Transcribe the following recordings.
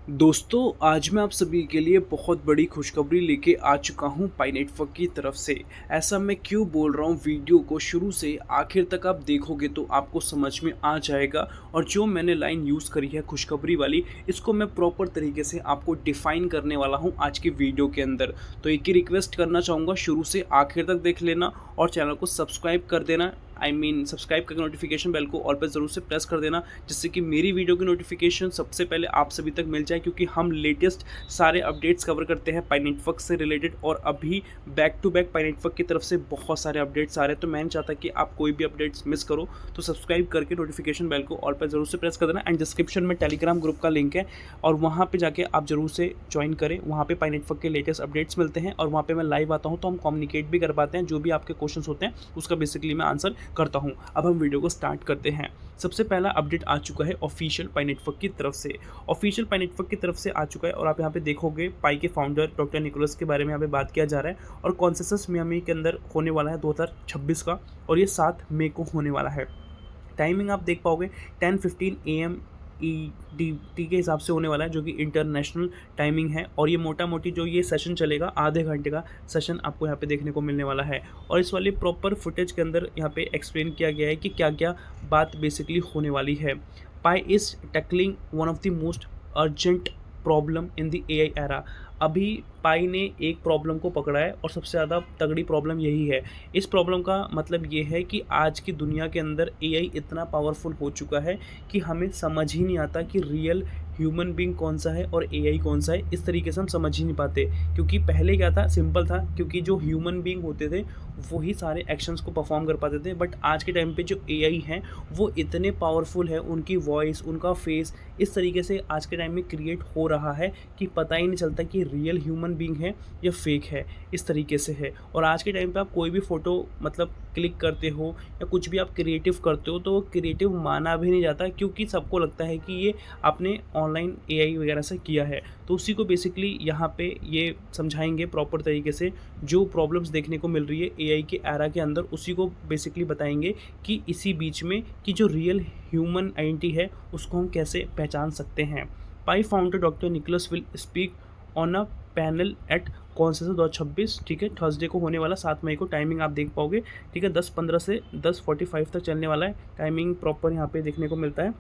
दोस्तों, आज मैं आप सभी के लिए बहुत बड़ी खुशखबरी लेके आ चुका हूँ पाई नेटवर्क की तरफ से। ऐसा मैं क्यों बोल रहा हूँ, वीडियो को शुरू से आखिर तक आप देखोगे तो आपको समझ में आ जाएगा। और जो मैंने लाइन यूज़ करी है खुशखबरी वाली, इसको मैं प्रॉपर तरीके से आपको डिफ़ाइन करने वाला हूँ आज की वीडियो के अंदर। तो एक ही रिक्वेस्ट करना चाहूँगा, शुरू से आखिर तक देख लेना और चैनल को सब्सक्राइब कर देना। सब्सक्राइब करके नोटिफिकेशन बेल को ऑल पे ज़रूर से प्रेस कर देना, जिससे कि मेरी वीडियो की नोटिफिकेशन सबसे पहले आप सभी तक मिल जाए, क्योंकि हम लेटेस्ट सारे अपडेट्स कवर करते हैं पाई नेटवर्क से रिलेटेड। और अभी back to back Pi network की तरफ से बहुत सारे अपडेट्स आ रहे हैं, तो मैं नहीं चाहता कि आप कोई भी अपडेट्स मिस करो। तो सब्सक्राइब करके नोटिफिकेशन बेल को ऑल पर ज़रूर से प्रेस कर देना। एंड डिस्क्रिप्शन में टेलीग्राम ग्रुप का लिंक है, और वहाँ पर जाके आप ज़रूर से ज्वाइन करें। वहाँ पर पाई नेटवर्क के लेटेस्ट अपडेट्स मिलते हैं, और वहाँ पर मैं लाइव आता हूँ, तो हम कम्युनिकेट भी कर पाते हैं। जो भी आपके क्वेश्चन होते हैं उसका बेसिकली मैं आंसर करता हूँ। अब हम वीडियो को स्टार्ट करते हैं। सबसे पहला अपडेट आ चुका है ऑफिशियल पाई नेटवर्क की तरफ से। ऑफिशियल पाई नेटवर्क की तरफ से आ चुका है, और आप यहाँ पे देखोगे पाई के फाउंडर डॉक्टर निकोलस के बारे में यहाँ पे बात किया जा रहा है। और कॉन्सेंसस मियामी के अंदर होने वाला है 2026 का, और ये 7 मई को होने वाला है। टाइमिंग आप देख पाओगे 10:15 AM EDT के हिसाब से होने वाला है, जो कि इंटरनेशनल टाइमिंग है। और ये मोटा मोटी जो ये सेशन चलेगा, आधे घंटे का सेशन आपको यहाँ पे देखने को मिलने वाला है। और इस वाले प्रॉपर फुटेज के अंदर यहाँ पे एक्सप्लेन किया गया है कि क्या क्या बात बेसिकली होने वाली है। Pi is tackling one of the most urgent problem in the AI era. अभी पाई ने एक प्रॉब्लम को पकड़ा है, और सबसे ज़्यादा तगड़ी प्रॉब्लम यही है। इस प्रॉब्लम का मतलब ये है कि आज की दुनिया के अंदर AI इतना पावरफुल हो चुका है कि हमें समझ ही नहीं आता कि रियल ह्यूमन बीइंग कौन सा है और AI कौन सा है। इस तरीके से हम समझ ही नहीं पाते, क्योंकि पहले क्या था, सिंपल था, क्योंकि जो ह्यूमन बीइंग होते थे वही सारे एक्शंस को परफॉर्म कर पाते थे। बट आज के टाइम पे जो AI हैं वो इतने पावरफुल है, उनकी वॉइस, उनका फेस इस तरीके से आज के टाइम में क्रिएट हो रहा है कि पता ही नहीं चलता कि रियल ह्यूमन बीइंग है या फेक है। इस तरीके से है। और आज के टाइम पे आप कोई भी फ़ोटो मतलब क्लिक करते हो या कुछ भी आप क्रिएटिव करते हो, तो वो क्रिएटिव माना भी नहीं जाता, क्योंकि सबको लगता है कि ये आपने ऑनलाइन AI वगैरह से किया है। तो उसी को बेसिकली यहाँ पे ये समझाएंगे प्रॉपर तरीके से। जो प्रॉब्लम्स देखने को मिल रही है AI के एरा के अंदर, उसी को बेसिकली बताएंगे कि इसी बीच में कि जो रियल ह्यूमन आइडेंटिटी है उसको हम कैसे पहचान सकते हैं। Pi founder doctor Nicolas will speak on a panel at Consensus 2026, ठीक है, थर्सडे को होने वाला 7 मई को। टाइमिंग आप देख पाओगे, ठीक है, 10:15 से 10:45 तक चलने वाला है। टाइमिंग प्रॉपर यहाँ पे देखने को मिलता है।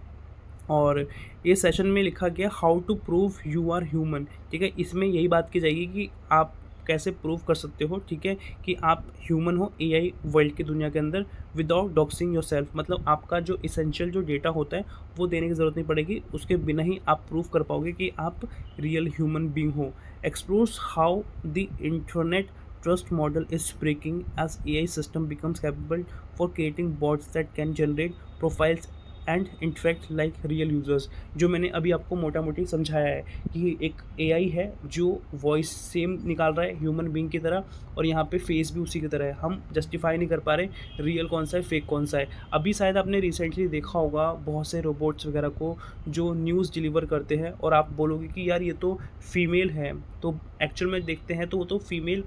और ये सेशन में लिखा गया how to prove you are human, ठीक है। इसमें यही बात की जाएगी कि आप कैसे प्रूव कर सकते हो, ठीक है, कि आप ह्यूमन हो AI वर्ल्ड की दुनिया के अंदर विदाउट डॉक्सिंग योरसेल्फ। मतलब आपका जो इसेंशियल जो डेटा होता है वो देने की ज़रूरत नहीं पड़ेगी, उसके बिना ही आप प्रूव कर पाओगे कि आप रियल ह्यूमन बीइंग हो। Explores how the internet trust model is breaking as AI system becomes capable for creating bots that can generate profiles and interact like real users. जो मैंने अभी आपको मोटा मोटी समझाया है कि एक AI है जो वॉइस सेम निकाल रहा है ह्यूमन बीइंग की तरह, और यहाँ पे फेस भी उसी की तरह है। हम जस्टिफाई नहीं कर पा रहे रियल कौन सा है, फेक कौन सा है। अभी शायद आपने रिसेंटली देखा होगा बहुत से रोबोट्स वगैरह को जो न्यूज़ डिलीवर करते हैं, और आप बोलोगे कि यार ये तो फीमेल है, तो एक्चुअल में देखते हैं तो वो तो फीमेल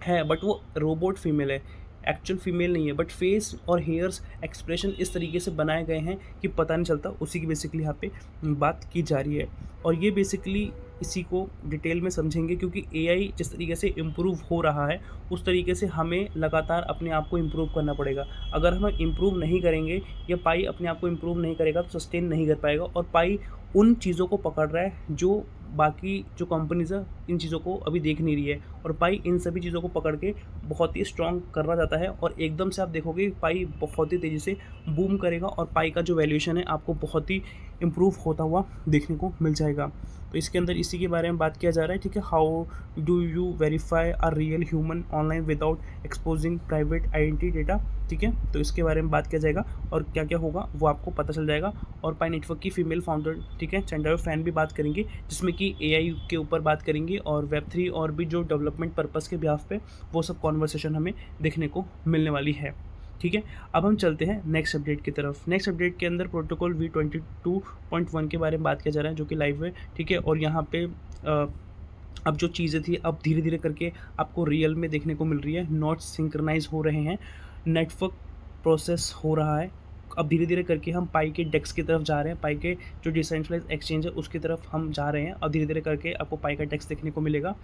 है, बट वो रोबोट फीमेल है, एक्चुअल फीमेल नहीं है। बट फेस और हेयर्स एक्सप्रेशन इस तरीके से बनाए गए हैं कि पता नहीं चलता। उसी की बेसिकली यहाँ पे बात की जा रही है, और ये बेसिकली इसी को डिटेल में समझेंगे, क्योंकि AI जिस तरीके से इम्प्रूव हो रहा है उस तरीके से हमें लगातार अपने आप को इम्प्रूव करना पड़ेगा। अगर हम इम्प्रूव नहीं करेंगे या पाई अपने आप को इम्प्रूव नहीं करेगा तो सस्टेन नहीं कर पाएगा। और पाई उन चीज़ों को पकड़ रहा है जो बाकी जो कंपनीज़ है इन चीज़ों को अभी देख नहीं रही है, और पाई इन सभी चीज़ों को पकड़ के बहुत ही स्ट्रॉन्ग करना चाहता है। और एकदम से आप देखोगे पाई बहुत ही तेज़ी से बूम करेगा, और पाई का जो वैल्यूएशन है आपको बहुत ही इम्प्रूव होता हुआ देखने को मिल जाएगा। तो इसके अंदर इसी के बारे में बात किया जा रहा है, ठीक है। How do you verify a real human online without exposing private identity data, ठीक है। तो इसके बारे में बात किया जाएगा, और क्या क्या होगा वो आपको पता चल जाएगा। और पाई नेटवर्क की फीमेल फाउंडर, ठीक है, चंडायो फैन भी बात करेंगे, जिसमें कि AI के ऊपर बात करेंगे, और Web3 और भी जो डेवलपमेंट पर्पस के बिहाफ पे वो सब कॉन्वर्सेशन हमें देखने को मिलने वाली है, ठीक है। अब हम चलते हैं नेक्स्ट अपडेट की तरफ। नेक्स्ट अपडेट के अंदर प्रोटोकॉल V22.1 के बारे में बात किया जा रहा है, जो कि लाइव है, ठीक है। और यहाँ पे अब जो चीज़ें थी अब धीरे धीरे करके आपको रियल में देखने को मिल रही है। नोट्स सिंक्रनाइज हो रहे हैं, नेटवर्क प्रोसेस हो रहा है, अब धीरे धीरे करके हम पाई के डेक्स की तरफ जा रहे हैं, पाई के जो डिसेंट्रलाइज एक्सचेंज है उसकी तरफ हम जा रहे हैं, और धीरे धीरे करके आपको पाई का डेक्स देखने को मिलेगा।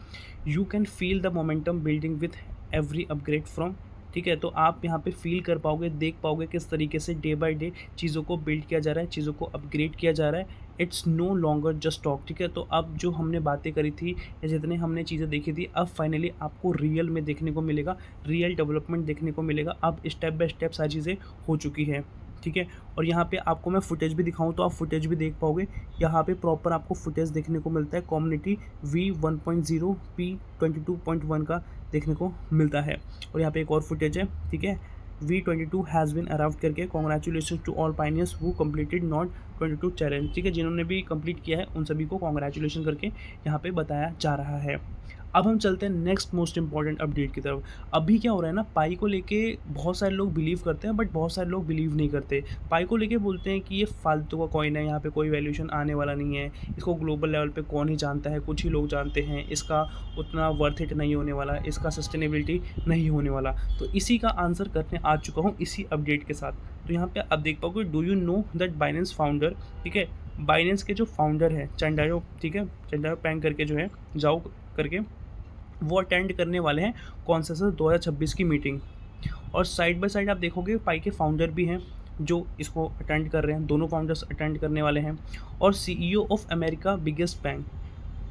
You can feel the momentum building with every upgrade from, ठीक है। तो आप यहाँ पे फील कर पाओगे, देख पाओगे किस तरीके से डे बाय डे चीज़ों को बिल्ड किया जा रहा है, चीज़ों को अपग्रेड किया जा रहा है। It's no longer just talk, ठीक है। तो अब जो हमने बातें करी थी या जितने हमने चीज़ें देखी थी, अब फाइनली आपको रियल में देखने को मिलेगा, रियल डेवलपमेंट देखने को मिलेगा। अब स्टेप बाय स्टेप सारी चीज़ें हो चुकी हैं, ठीक है। और यहाँ पे आपको मैं फुटेज भी दिखाऊं तो आप फुटेज भी देख पाओगे। यहाँ पे प्रॉपर आपको फुटेज देखने को मिलता है कम्युनिटी V1.0 P22.1 का देखने को मिलता है। और यहाँ पे एक और फुटेज है, ठीक है, V22 हैज़ बिन अराइव्ड करके, congratulation to all pioneers who completed not 22 challenge, ठीक है। जिन्होंने भी कंप्लीट किया है उन सभी को कॉन्ग्रेचुलेशन करके यहाँ पे बताया जा रहा है। अब हम चलते हैं नेक्स्ट मोस्ट इंपॉर्टेंट अपडेट की तरफ। अभी क्या हो रहा है ना, पाई को लेके बहुत सारे लोग बिलीव करते हैं, बट बहुत सारे लोग बिलीव नहीं करते। पाई को लेके बोलते हैं कि ये फालतू का कॉइन है, यहाँ पे कोई वैल्यूएशन आने वाला नहीं है, इसको ग्लोबल लेवल पे कौन ही जानता है, कुछ ही लोग जानते हैं, इसका उतना वर्थ इट नहीं होने वाला, इसका सस्टेनेबिलिटी नहीं होने वाला। तो इसी का आंसर करने आ चुका हूँ इसी अपडेट के साथ। तो यहाँ पे आप देख पाओगे, do you know that Binance founder, ठीक है, बाइनेंस के जो फाउंडर है चंडायो, ठीक है, चंडायो पैंग करके जो है, जाओ करके, वो अटेंड करने वाले हैं कॉन्सेंसस 2026 की मीटिंग। और साइड बाय साइड आप देखोगे पाई के फाउंडर भी हैं जो इसको अटेंड कर रहे हैं, दोनों फाउंडर्स अटेंड करने वाले हैं। और CEO of America biggest bank,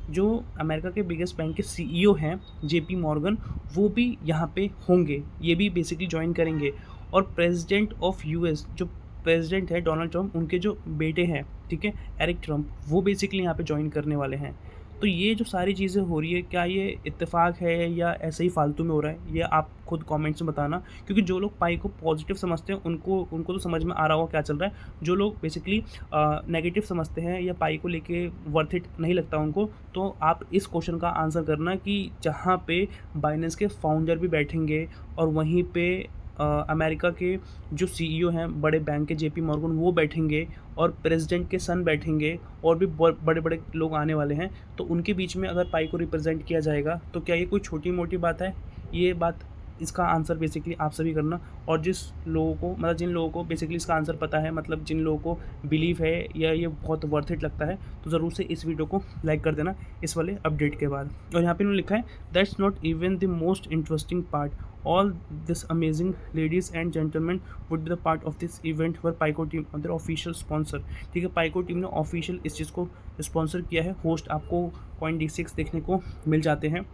जो अमेरिका के बिगेस्ट बैंक के CEO हैं JP मॉर्गन, वो भी यहाँ पे होंगे, ये भी बेसिकली ज्वाइन करेंगे। और प्रेसिडेंट ऑफ US, जो प्रेसिडेंट है डोनाल्ड ट्रम्प, उनके जो बेटे हैं, ठीक है, एरिक ट्रम्प, वो बेसिकली यहाँ पे ज्वाइन करने वाले हैं। तो ये जो सारी चीज़ें हो रही है, क्या ये इत्तेफाक है या ऐसे ही फालतू में हो रहा है, ये आप खुद कमेंट्स में बताना। क्योंकि जो लोग पाई को पॉजिटिव समझते हैं उनको तो समझ में आ रहा होगा क्या चल रहा है। जो लोग बेसिकली नेगेटिव समझते हैं या पाई को लेके वर्थ इट नहीं लगता उनको, तो आप इस क्वेश्चन का आंसर करना कि जहाँ पे बाइनेंस के फाउंडर भी बैठेंगे और वहीं पे अमेरिका के जो CEO हैं बड़े बैंक के JP मॉर्गन, वो बैठेंगे, और प्रेसिडेंट के सन बैठेंगे, और भी बड़े बड़े लोग आने वाले हैं। तो उनके बीच में अगर पाई को रिप्रेजेंट किया जाएगा तो क्या ये कोई छोटी मोटी बात है? ये बात, इसका आंसर बेसिकली आप सभी करना। और जिस लोगों को, मतलब जिन लोगों को बेसिकली इसका आंसर पता है, मतलब जिन लोगों को बिलीव है या ये बहुत वर्थ इट लगता है, तो ज़रूर से इस वीडियो को लाइक कर देना इस वाले अपडेट के बाद। और यहाँ पे उन्होंने लिखा है, that's not even the most interesting part, all this amazing ladies and gentlemen would be the part of this event where Pi core team their official sponsor, ठीक है। पाइको टीम ने ऑफिशियल इस चीज़ को स्पॉन्सर किया है। होस्ट आपको CoinDesk देखने को मिल जाते हैं,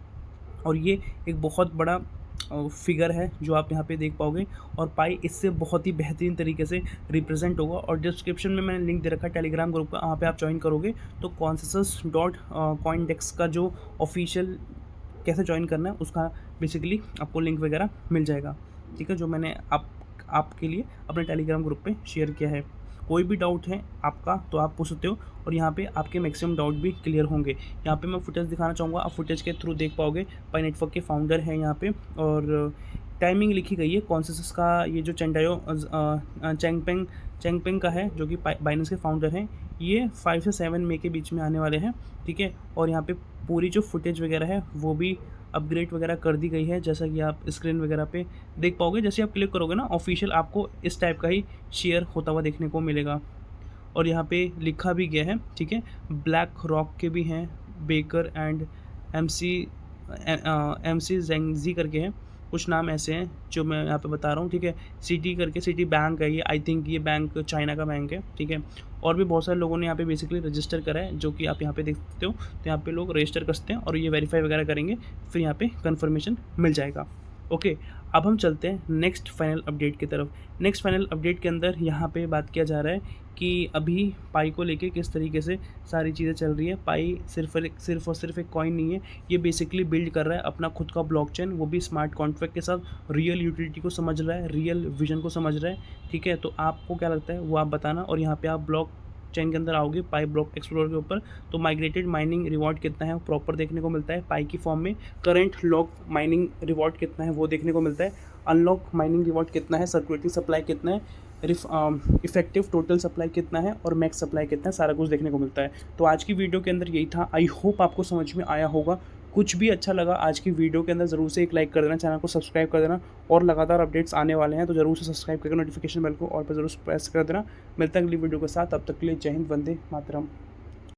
और ये एक बहुत बड़ा फिगर है जो आप यहाँ पे देख पाओगे। और पाई इससे बहुत ही बेहतरीन तरीके से रिप्रेजेंट होगा। और डिस्क्रिप्शन में मैंने लिंक दे रखा है टेलीग्राम ग्रुप का, वहाँ पे आप ज्वाइन करोगे तो consensus.coindex का जो ऑफिशियल कैसे ज्वाइन करना है उसका बेसिकली आपको लिंक वगैरह मिल जाएगा, ठीक है, जो मैंने आपके लिए अपने टेलीग्राम ग्रुप पे शेयर किया है। कोई भी डाउट है आपका तो आप पूछ सकते हो, और यहाँ पे आपके मैक्सिमम डाउट भी क्लियर होंगे। यहाँ पे मैं फुटेज दिखाना चाहूँगा, आप फुटेज के थ्रू देख पाओगे। पाई नेटवर्क के फाउंडर हैं यहाँ पे, और टाइमिंग लिखी गई है कॉन्सेंसस का। ये जो चैंगपेंग का है, जो कि बाइनेंस के फाउंडर हैं, ये 5 से 7 मई के बीच में आने वाले हैं, ठीक है। और यहाँ पे पूरी जो फुटेज वगैरह है वो भी अपग्रेड वगैरह कर दी गई है, जैसा कि आप स्क्रीन वगैरह पे देख पाओगे। जैसे आप क्लिक करोगे ना, ऑफिशियल आपको इस टाइप का ही शेयर होता हुआ देखने को मिलेगा। और यहाँ पे लिखा भी गया है, ठीक है, ब्लैक रॉक के भी हैं, बेकर एंड MC जेंगजी करके हैं, कुछ नाम ऐसे हैं जो मैं यहाँ पे बता रहा हूँ, ठीक है। सिटी करके, सिटी बैंक है ये, आई थिंक ये बैंक चाइना का बैंक है, ठीक है। और भी बहुत सारे लोगों ने यहाँ पे बेसिकली रजिस्टर करा है, जो कि आप यहाँ पे देख सकते हो। तो यहाँ पे लोग रजिस्टर करते हैं और ये वेरीफाई वगैरह करेंगे, फिर यहाँ पे कंफर्मेशन मिल जाएगा। ओके, अब हम चलते हैं नेक्स्ट फाइनल अपडेट की तरफ। नेक्स्ट फाइनल अपडेट के अंदर यहाँ पे बात किया जा रहा है कि अभी पाई को लेके किस तरीके से सारी चीज़ें चल रही है। पाई सिर्फ और सिर्फ एक कॉइन नहीं है, ये बेसिकली बिल्ड कर रहा है अपना खुद का ब्लॉकचेन, वो भी स्मार्ट कॉन्ट्रैक्ट के साथ। रियल यूटिलिटी को समझ रहा है, रियल विजन को समझ रहा है, ठीक है। तो आपको क्या लगता है वो आप बताना। और यहाँ पे आप ब्लॉक चेन के अंदर आओगे पाई ब्लॉक एक्सप्लोरर के ऊपर, तो माइग्रेटेड माइनिंग रिवॉर्ड कितना है वो प्रॉपर देखने को मिलता है पाई की फॉर्म में। करंट लॉक माइनिंग रिवॉर्ड कितना है वो देखने को मिलता है। अनलॉक माइनिंग रिवॉर्ड कितना है, सर्कुलेटिंग सप्लाई कितना है, इफेक्टिव टोटल सप्लाई कितना है, और मैक्स सप्लाई कितना है, सारा कुछ देखने को मिलता है। तो आज की वीडियो के अंदर यही था। आई होप आपको समझ में आया होगा। कुछ भी अच्छा लगा आज की वीडियो के अंदर ज़रूर से एक लाइक कर देना, चैनल को सब्सक्राइब कर देना और लगातार अपडेट्स आने वाले हैं तो ज़रूर से सब्सक्राइब करके नोटिफिकेशन बेल को ऑल पर ज़रूर प्रेस कर देना। मिलते हैं अगली वीडियो के साथ, तब तक के लिए जय हिंद, वंदे मातरम।